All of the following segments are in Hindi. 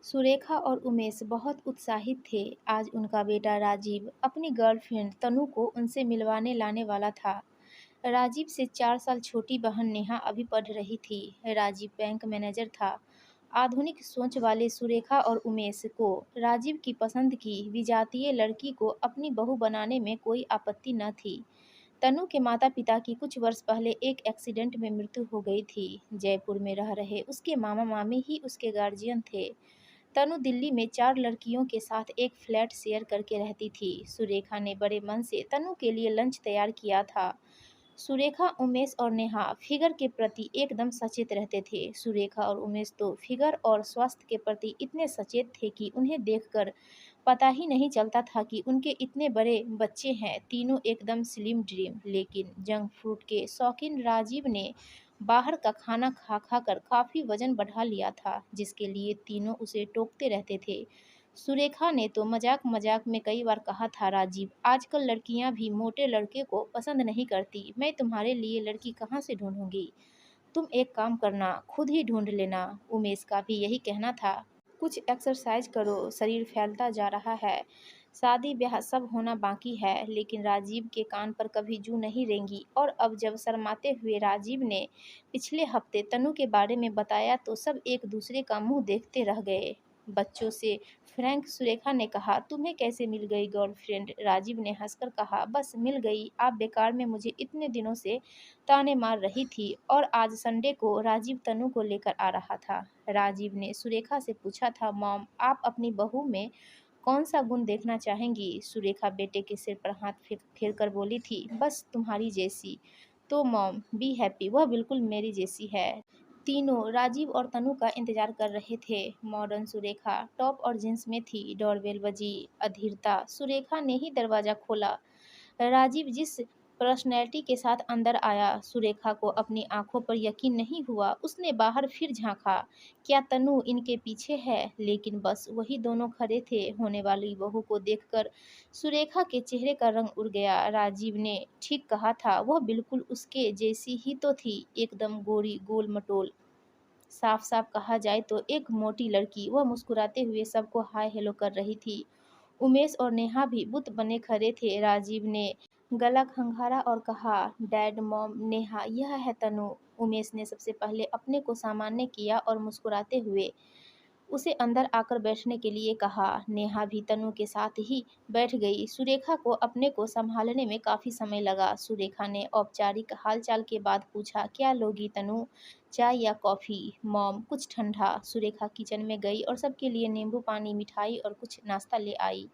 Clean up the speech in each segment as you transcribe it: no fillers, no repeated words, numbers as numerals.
सुरेखा और उमेश बहुत उत्साहित थे। आज उनका बेटा राजीव अपनी गर्लफ्रेंड तनु को उनसे मिलवाने लाने वाला था। राजीव से 4 साल छोटी बहन नेहा अभी पढ़ रही थी। राजीव बैंक मैनेजर था। आधुनिक सोच वाले सुरेखा और उमेश को राजीव की पसंद की विजातीय लड़की को अपनी बहू बनाने में कोई आपत्ति न थी। तनु के माता पिता की कुछ वर्ष पहले एक एक्सीडेंट में मृत्यु हो गई थी। जयपुर में रह रहे उसके मामा मामी ही उसके गार्जियन थे। तनु दिल्ली में 4 लड़कियों के साथ एक फ्लैट शेयर करके रहती थी। सुरेखा ने बड़े मन से तनु के लिए लंच तैयार किया था। सुरेखा, उमेश और नेहा फिगर के प्रति एकदम सचेत रहते थे। सुरेखा और उमेश तो फिगर और स्वास्थ्य के प्रति इतने सचेत थे कि उन्हें देखकर पता ही नहीं चलता था कि उनके इतने बड़े बच्चे हैं। तीनों एकदम स्लिम ड्रीम। लेकिन जंक फूड के शौकीन राजीव ने बाहर का खाना खा खा कर काफ़ी वजन बढ़ा लिया था, जिसके लिए तीनों उसे टोकते रहते थे। सुरेखा ने तो मजाक मजाक में कई बार कहा था, राजीव, आजकल लड़कियां भी मोटे लड़के को पसंद नहीं करती। मैं तुम्हारे लिए लड़की कहाँ से ढूंढूंगी? तुम एक काम करना, खुद ही ढूंढ लेना। उमेश का भी यही कहना था। कुछ एक्सरसाइज करो, शरीर फैलता जा रहा है। शादी ब्याह सब होना बाकी है। लेकिन राजीव के कान पर कभी जू नहीं रेंगी। और अब जब शर्माते हुए राजीव ने पिछले हफ्ते तनु के बारे में बताया तो सब एक दूसरे का मुंह देखते रह गए। बच्चों से फ्रैंक सुरेखा ने कहा, तुम्हें कैसे मिल गई गर्लफ्रेंड? राजीव ने हंसकर कहा, बस मिल गई। आप बेकार में मुझे इतने दिनों से ताने मार रही थी। और आज संडे को राजीव तनु को लेकर आ रहा था। राजीव ने सुरेखा से पूछा था, मॉम, आप अपनी बहू में कौन सा गुण देखना चाहेंगी? सुरेखा बेटे के सिर पर हाथ फेर कर बोली थी, बस तुम्हारी जैसी। तो मॉम, बी हैप्पी, वह बिल्कुल मेरी जैसी है। तीनों राजीव और तनु का इंतजार कर रहे थे। मॉडर्न सुरेखा टॉप और जींस में थी। डोरबेल बजी। अधीरता सुरेखा ने ही दरवाजा खोला। राजीव जिस पर्सनैलिटी के साथ अंदर आया, सुरेखा को अपनी आंखों पर यकीन नहीं हुआ। उसने बाहर फिर झांका। क्या तनु इनके पीछे है? लेकिन बस वही दोनों खड़े थे। होने वाली बहू को देखकर सुरेखा के चेहरे का रंग उड़ गया। राजीव ने ठीक कहा था, वह बिल्कुल उसके जैसी ही तो थी, एकदम गोरी, गोल मटोल। साफ साफ कहा जाए तो एक मोटी लड़की। वह मुस्कुराते हुए सबको हाय हेलो कर रही थी। उमेश और नेहा भी बुत बने खड़े थे। राजीव ने गला खंगारा और कहा, डैड, मॉम, नेहा, यह है तनु। उमेश ने सबसे पहले अपने को सामान्य किया और मुस्कुराते हुए उसे अंदर आकर बैठने के लिए कहा। नेहा भी तनु के साथ ही बैठ गई। सुरेखा को अपने को संभालने में काफी समय लगा। सुरेखा ने औपचारिक हालचाल के बाद पूछा, क्या लोगी तनु, चाय या कॉफी? मॉम, कुछ ठंडा। सुरेखा किचन में गई और सबके लिए नींबू पानी, मिठाई और कुछ नाश्ता ले आई।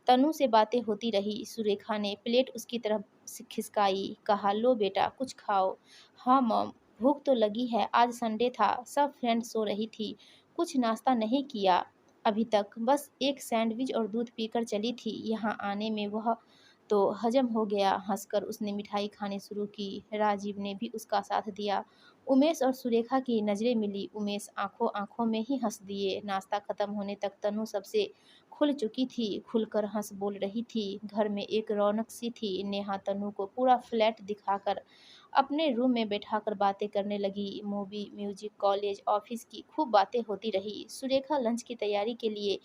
तनु से बातें होती रही। सुरेखा ने प्लेट उसकी तरफ से खिसकाई, कहा, लो बेटा, कुछ खाओ। हाँ मॉम, भूख तो लगी है। आज संडे था, सब फ्रेंड सो रही थी। कुछ नाश्ता नहीं किया अभी तक, बस एक सैंडविच और दूध पीकर चली थी। यहाँ आने में वह तो हजम हो गया। हंसकर उसने मिठाई खानी शुरू की। राजीव ने भी उसका साथ दिया। उमेश और सुरेखा की नजरें मिली। उमेश आंखों आंखों में ही हंस दिए। नाश्ता खत्म होने तक तनु सबसे खुल चुकी थी। खुलकर हंस बोल रही थी। घर में एक रौनक सी थी। नेहा तनु को पूरा फ्लैट दिखाकर अपने रूम में बैठाकर बातें करने लगी। मूवी, म्यूजिक, कॉलेज, ऑफिस की खूब बातें होती रही। सुरेखा लंच की तैयारी के लिए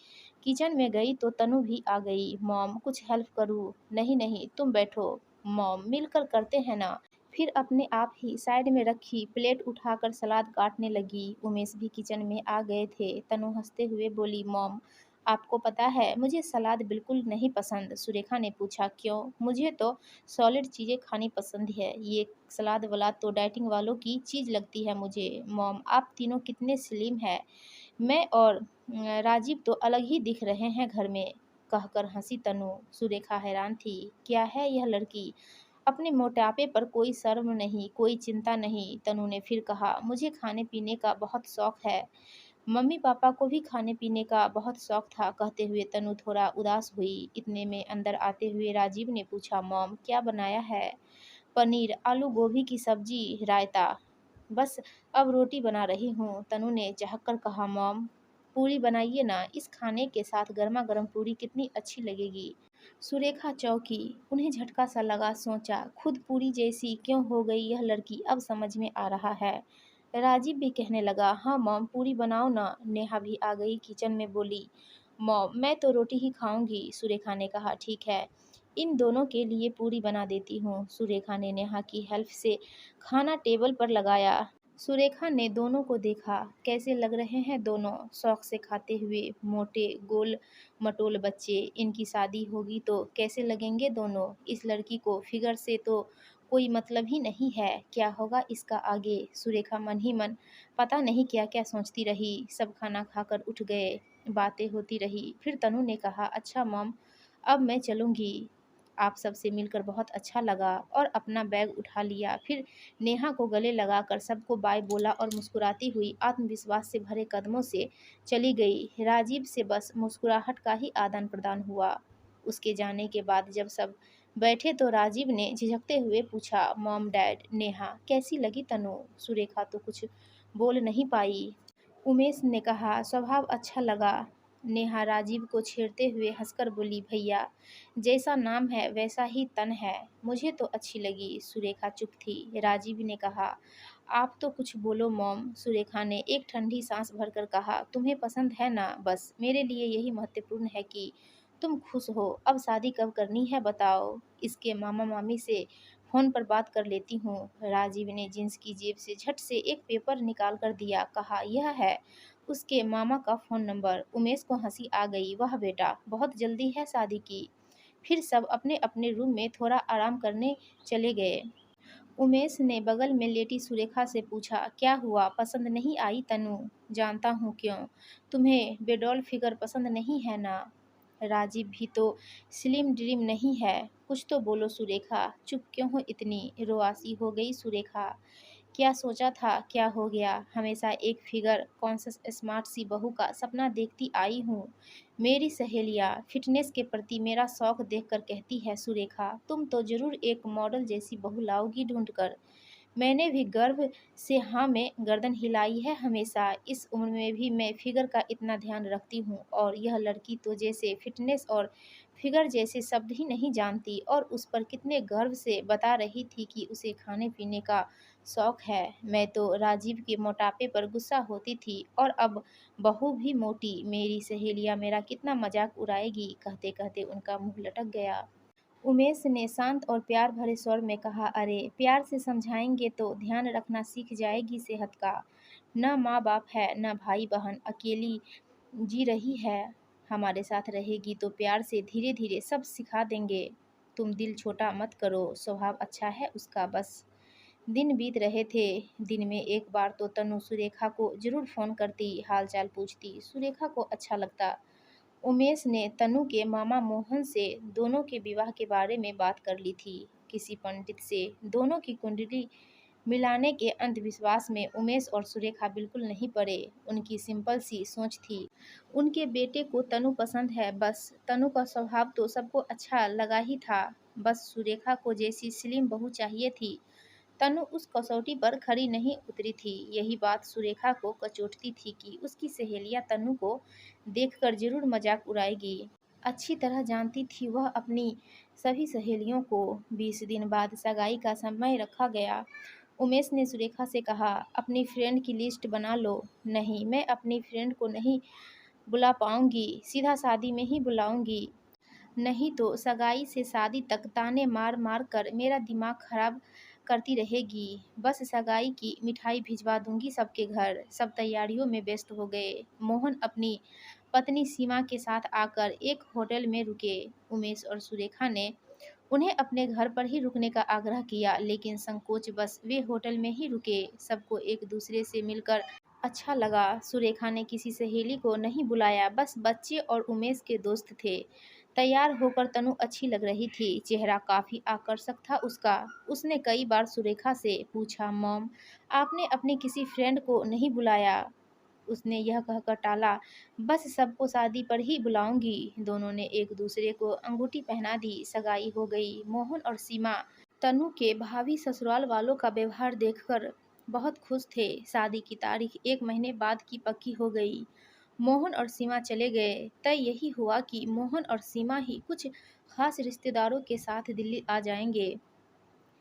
किचन में गई तो तनु भी आ गई। मॉम, कुछ हेल्प करूँ? नहीं नहीं, तुम बैठो। मॉम, मिलकर करते हैं ना। फिर अपने आप ही साइड में रखी प्लेट उठाकर सलाद काटने लगी। उमेश भी किचन में आ गए थे। तनु हंसते हुए बोली, मॉम, आपको पता है मुझे सलाद बिल्कुल नहीं पसंद। सुरेखा ने पूछा, क्यों? मुझे तो सॉलिड चीज़ें खानी पसंद है। ये सलाद वलाद तो डाइटिंग वालों की चीज़ लगती है मुझे। मॉम, आप तीनों कितने स्लिम है। मैं और राजीव तो अलग ही दिख रहे हैं घर में। कहकर हंसी तनु। सुरेखा हैरान थी। क्या है यह लड़की? अपने मोटापे पर कोई शर्म नहीं, कोई चिंता नहीं। तनु ने फिर कहा, मुझे खाने पीने का बहुत शौक है। मम्मी पापा को भी खाने पीने का बहुत शौक था। कहते हुए तनु थोड़ा उदास हुई। इतने में अंदर आते हुए राजीव ने पूछा, मॉम, क्या बनाया है? पनीर, आलू गोभी की सब्जी, रायता। बस अब रोटी बना रही हूँ। तनु ने चहक कर कहा, मॉम, पूरी बनाइए ना। इस खाने के साथ गर्मा गर्म पूरी कितनी अच्छी लगेगी। सुरेखा चौंकी। उन्हें झटका सा लगा। सोचा, खुद पूरी जैसी क्यों हो गई यह लड़की? अब समझ में आ रहा है। राजीव भी कहने लगा, हाँ मॉम पूरी बनाओ ना। नेहा भी आ गई किचन में, बोली, मॉम मैं तो रोटी ही खाऊंगी। सुरेखा ने कहा, ठीक है, इन दोनों के लिए पूरी बना देती हूँ। सुरेखा ने नेहा की हेल्प से खाना टेबल पर लगाया। सुरेखा ने दोनों को देखा, कैसे लग रहे हैं दोनों, शौक से खाते हुए मोटे गोल मटोल बच्चे। इनकी शादी होगी तो कैसे लगेंगे दोनों। इस लड़की को फिगर से तो कोई मतलब ही नहीं है, क्या होगा इसका आगे। सुरेखा मन ही मन पता नहीं क्या क्या सोचती रही। सब खाना खाकर उठ गए, बातें होती रही। फिर तनु ने कहा, अच्छा मॉम अब मैं चलूँगी, आप सबसे मिलकर बहुत अच्छा लगा, और अपना बैग उठा लिया। फिर नेहा को गले लगाकर सबको बाय बोला और मुस्कुराती हुई आत्मविश्वास से भरे कदमों से चली गई। राजीव से बस मुस्कुराहट का ही आदान प्रदान हुआ। उसके जाने के बाद जब सब बैठे तो राजीव ने झिझकते हुए पूछा, मॉम डैड नेहा कैसी लगी तनु। सुरेखा तो कुछ बोल नहीं पाई। उमेश ने कहा, स्वभाव अच्छा लगा। नेहा राजीव को छेड़ते हुए हंसकर बोली, भैया जैसा नाम है वैसा ही तन है, मुझे तो अच्छी लगी। सुरेखा चुप थी। राजीव ने कहा, आप तो कुछ बोलो मॉम। सुरेखा ने एक ठंडी सांस भरकर कहा, तुम्हें पसंद है ना, बस मेरे लिए यही महत्वपूर्ण है कि तुम खुश हो। अब शादी कब करनी है बताओ, इसके मामा मामी से फ़ोन पर बात कर लेती हूँ। राजीव ने जींस की जेब से झट से एक पेपर निकाल कर दिया, कहा, यह है उसके मामा का फ़ोन नंबर। उमेश को हंसी आ गई, वाह बेटा बहुत जल्दी है शादी की। फिर सब अपने अपने रूम में थोड़ा आराम करने चले गए। उमेश ने बगल में लेटी सुरेखा से पूछा, क्या हुआ, पसंद नहीं आई तनु। जानता हूँ क्यों, तुम्हें बेडॉल फिगर पसंद नहीं है ना। राजीव भी तो स्लिम ड्रीम नहीं है, कुछ तो बोलो सुरेखा, चुप क्यों हो इतनी। रोआसी हो गई सुरेखा। क्या सोचा था, क्या हो गया, हमेशा एक फिगर कॉन्शस स्मार्ट सी बहू का सपना देखती आई हूँ। मेरी सहेलियाँ फिटनेस के प्रति मेरा शौक देखकर कहती है, सुरेखा तुम तो जरूर एक मॉडल जैसी बहू लाओगी ढूंढकर। मैंने भी गर्व से हाँ में गर्दन हिलाई है हमेशा। इस उम्र में भी मैं फिगर का इतना ध्यान रखती हूँ, और यह लड़की तो जैसे फिटनेस और फिगर जैसे शब्द ही नहीं जानती, और उस पर कितने गर्व से बता रही थी कि उसे खाने पीने का शौक है। मैं तो राजीव के मोटापे पर गुस्सा होती थी, और अब बहू भी मोटी, मेरी सहेलियाँ मेरा कितना मजाक उड़ाएगी। कहते कहते उनका मुंह लटक गया। उमेश ने शांत और प्यार भरे स्वर में कहा, अरे प्यार से समझाएंगे तो ध्यान रखना सीख जाएगी सेहत का। न माँ बाप है न भाई बहन, अकेली जी रही है, हमारे साथ रहेगी तो प्यार से धीरे धीरे सब सिखा देंगे। तुम दिल छोटा मत करो, स्वभाव अच्छा है उसका बस। दिन बीत रहे थे। दिन में एक बार तो तनु सुरेखा को जरूर फ़ोन करती, हाल चाल पूछती, सुरेखा को अच्छा लगता। उमेश ने तनु के मामा मोहन से दोनों के विवाह के बारे में बात कर ली थी, किसी पंडित से। दोनों की कुंडली मिलाने के अंधविश्वास में उमेश और सुरेखा बिल्कुल नहीं पड़े। उनकी सिंपल सी सोच थी, उनके बेटे को तनु पसंद है बस। तनु का स्वभाव तो सबको अच्छा लगा ही था, बस सुरेखा को जैसी स्लिम बहू चाहिए थी। तनु उस कसौटी पर खरी नहीं उतरी थी। यही बात सुरेखा को कचोटती थी कि उसकी सहेलियां तनु को देखकर जरूर मजाक उड़ाएगी। अच्छी तरह जानती थी वह अपनी सभी सहेलियों को। 20 दिन बाद सगाई का समय रखा गया। उमेश ने सुरेखा से कहा, अपनी फ्रेंड की लिस्ट बना लो। नहीं, मैं अपनी फ्रेंड को नहीं बुला पाऊंगी, सीधा शादी में ही बुलाऊंगी। नहीं तो सगाई से शादी तक ताने मार मार कर मेरा दिमाग खराब करती रहेगी। बस सगाई की मिठाई भिजवा दूंगी सबके घर। सब तैयारियों में व्यस्त हो गए। मोहन अपनी पत्नी सीमा के साथ आकर एक होटल में रुके। उमेश और सुरेखा ने उन्हें अपने घर पर ही रुकने का आग्रह किया, लेकिन संकोच बस वे होटल में ही रुके। सबको एक दूसरे से मिलकर अच्छा लगा। सुरेखा ने किसी सहेली को नहीं बुलाया, बस बच्चे और उमेश के दोस्त थे। तैयार होकर तनु अच्छी लग रही थी, चेहरा काफ़ी आकर्षक था उसका। उसने कई बार सुरेखा से पूछा, मॉम आपने अपनी किसी फ्रेंड को नहीं बुलाया। उसने यह कहकर टाला, बस सबको शादी पर ही बुलाऊंगी। दोनों ने एक दूसरे को अंगूठी पहना दी, सगाई हो गई। मोहन और सीमा तनु के भावी ससुराल वालों का व्यवहार देखकर बहुत खुश थे। शादी की तारीख 1 महीने बाद की पक्की हो गई। मोहन और सीमा चले गए। तय यही हुआ कि मोहन और सीमा ही कुछ खास रिश्तेदारों के साथ दिल्ली आ जाएंगे।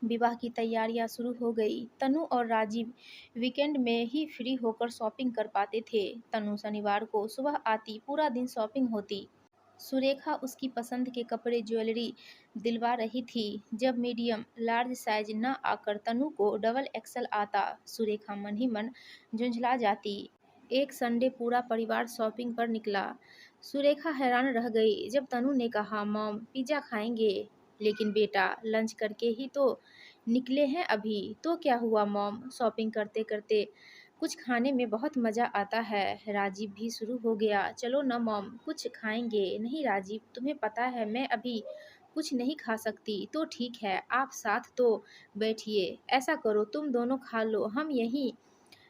विवाह की तैयारियां शुरू हो गई। तनु और राजीव वीकेंड में ही फ्री होकर शॉपिंग कर पाते थे। तनु शनिवार को सुबह आती, पूरा दिन शॉपिंग होती। सुरेखा उसकी पसंद के कपड़े, ज्वेलरी दिलवा रही थी। जब मीडियम लार्ज साइज न आकर तनु को डबल एक्सल आता, सुरेखा मन ही मन झुंझला जाती। एक संडे पूरा परिवार शॉपिंग पर निकला। सुरेखा हैरान रह गई जब तनु ने कहा, मॉम पिज्ज़ा खाएंगे। लेकिन बेटा, लंच करके ही तो निकले हैं अभी। तो क्या हुआ मॉम, शॉपिंग करते करते कुछ खाने में बहुत मज़ा आता है। राजीव भी शुरू हो गया, चलो ना मॉम, कुछ खाएंगे। नहीं राजीव, तुम्हें पता है मैं अभी कुछ नहीं खा सकती। तो ठीक है, आप साथ तो बैठिए। ऐसा करो, तुम दोनों खा लो, हम यहीं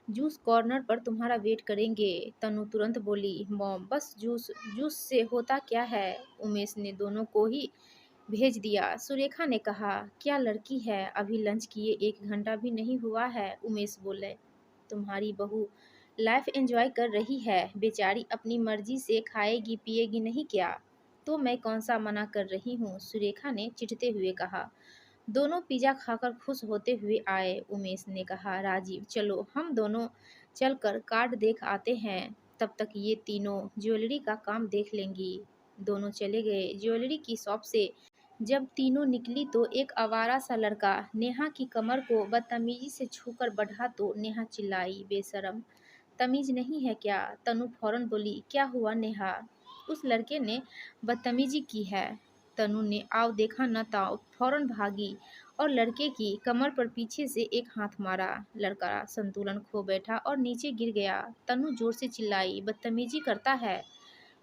जूस कॉर्नर पर तुम्हारा वेट करेंगे। तनु तुरंत बोली, मॉम बस जूस, जूस से होता क्या है। उमेश ने दोनों को ही भेज दिया। सुरेखा ने कहा, क्या लड़की है, अभी लंच किए 1 घंटा भी नहीं हुआ है। उमेश बोले, तुम्हारी बहू लाइफ एंजॉय कर रही है, बेचारी अपनी मर्जी से खाएगी पिएगी नहीं क्या। तो मैं कौन सा मना कर रही हूँ, सुरेखा ने चिढ़ते हुए कहा। दोनों पिज्जा खाकर खुश होते हुए आए। उमेश ने कहा, राजीव चलो हम दोनों चलकर कार्ड देख आते हैं, तब तक ये तीनों ज्वेलरी का काम देख लेंगी। दोनों चले गए ज्वेलरी की शॉप से। जब तीनों निकली तो एक आवारा सा लड़का नेहा की कमर को बदतमीजी से छूकर बढ़ा तो नेहा चिल्लाई, बेशरम, तमीज नहीं है क्या। तनु फौरन बोली, क्या हुआ नेहा, उस लड़के ने बदतमीजी की है। तनु ने आओ देखा न ताओ फौरन भागी और लड़के की कमर पर पीछे से एक हाथ मारा। लड़का संतुलन खो बैठा और नीचे गिर गया। तनु जोर से चिल्लाई, बदतमीजी करता है।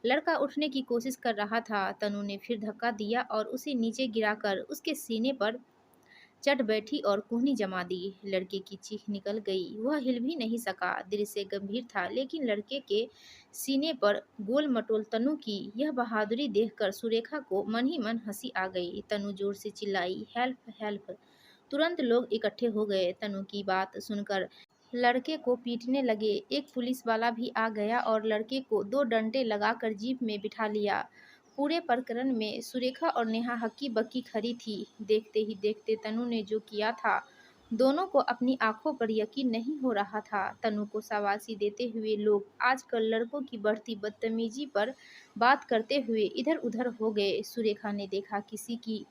लड़का उठने की कोशिश कर रहा था। तनु ने फिर धक्का दिया और उसे नीचे गिराकर उसके सीने पर चढ़ बैठी और कूहनी जमा दी। लड़के की चीख निकल गई, वह हिल भी नहीं सका। दृश्य गंभीर था, लेकिन लड़के के सीने पर गोल मटोल तनु की यह बहादुरी देखकर सुरेखा को मन ही मन हंसी आ गई। तनु जोर से चिल्लाई, हेल्प हेल्प। तुरंत लोग इकट्ठे हो गए। तनु की बात सुनकर लड़के को पीटने लगे। एक पुलिस वाला भी आ गया और लड़के को 2 डंडे लगाकर जीप में बिठा लिया। पूरे प्रकरण में सुरेखा और नेहा हक्की बक्की खड़ी थी। देखते ही देखते तनु ने जो किया था, दोनों को अपनी आंखों पर यकीन नहीं हो रहा था। तनु को शाबाशी देते हुए लोग आजकल लड़कों की बढ़ती बदतमीजी पर बात करते हुए इधर उधर हो गए। सुरेखा ने देखा, किसी की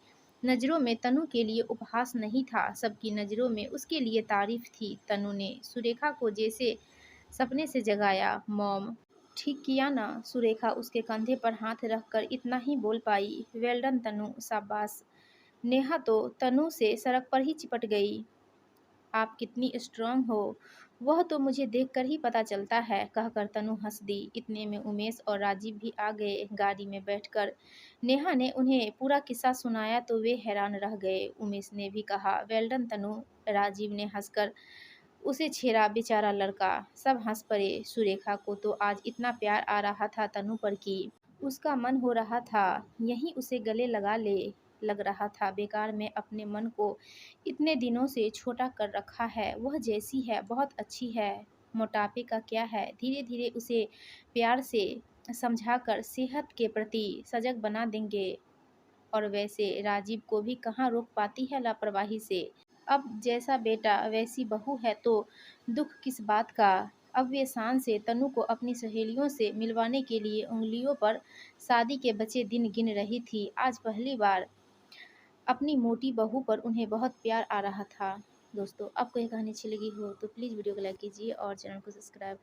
नज़रों में तनु के लिए उपहास नहीं था, सबकी नज़रों में उसके लिए तारीफ थी। तनु ने सुरेखा को जैसे सपने से जगाया, मॉम ठीक किया ना। सुरेखा उसके कंधे पर हाथ रखकर इतना ही बोल पाई, वेल डन तनु, शाबाश। नेहा तो तनु से सड़क पर ही चिपट गई। आप कितनी स्ट्रांग हो, वह तो मुझे देखकर ही पता चलता है, कहकर तनु हंस दी। इतने में उमेश और राजीव भी आ गए। गाड़ी में बैठकर नेहा ने उन्हें पूरा किस्सा सुनाया तो वे हैरान रह गए। उमेश ने भी कहा, वेल डन तनु। राजीव ने हंसकर उसे छेड़ा, बेचारा लड़का। सब हंस पड़े। सुरेखा को तो आज इतना प्यार आ रहा था तनु पर कि उसका मन हो रहा था यहीं उसे गले लगा ले। लग रहा था बेकार में अपने मन को इतने दिनों से छोटा कर रखा है। वह जैसी है बहुत अच्छी है, मोटापे का क्या है। धीरे धीरे उसे प्यार से समझाकर सेहत के प्रति सजग बना देंगे। और वैसे राजीव को भी कहाँ रोक पाती है लापरवाही से। अब जैसा बेटा वैसी बहू है तो दुख किस बात का। अब वे शान से तनु को अपनी सहेलियों से मिलवाने के लिए उंगलियों पर शादी के बचे दिन गिन रही थी। आज पहली बार अपनी मोटी बहू पर उन्हें बहुत प्यार आ रहा था। दोस्तों, आपको ये कहानी अच्छी लगी हो तो प्लीज़ वीडियो को लाइक कीजिए और चैनल को सब्सक्राइब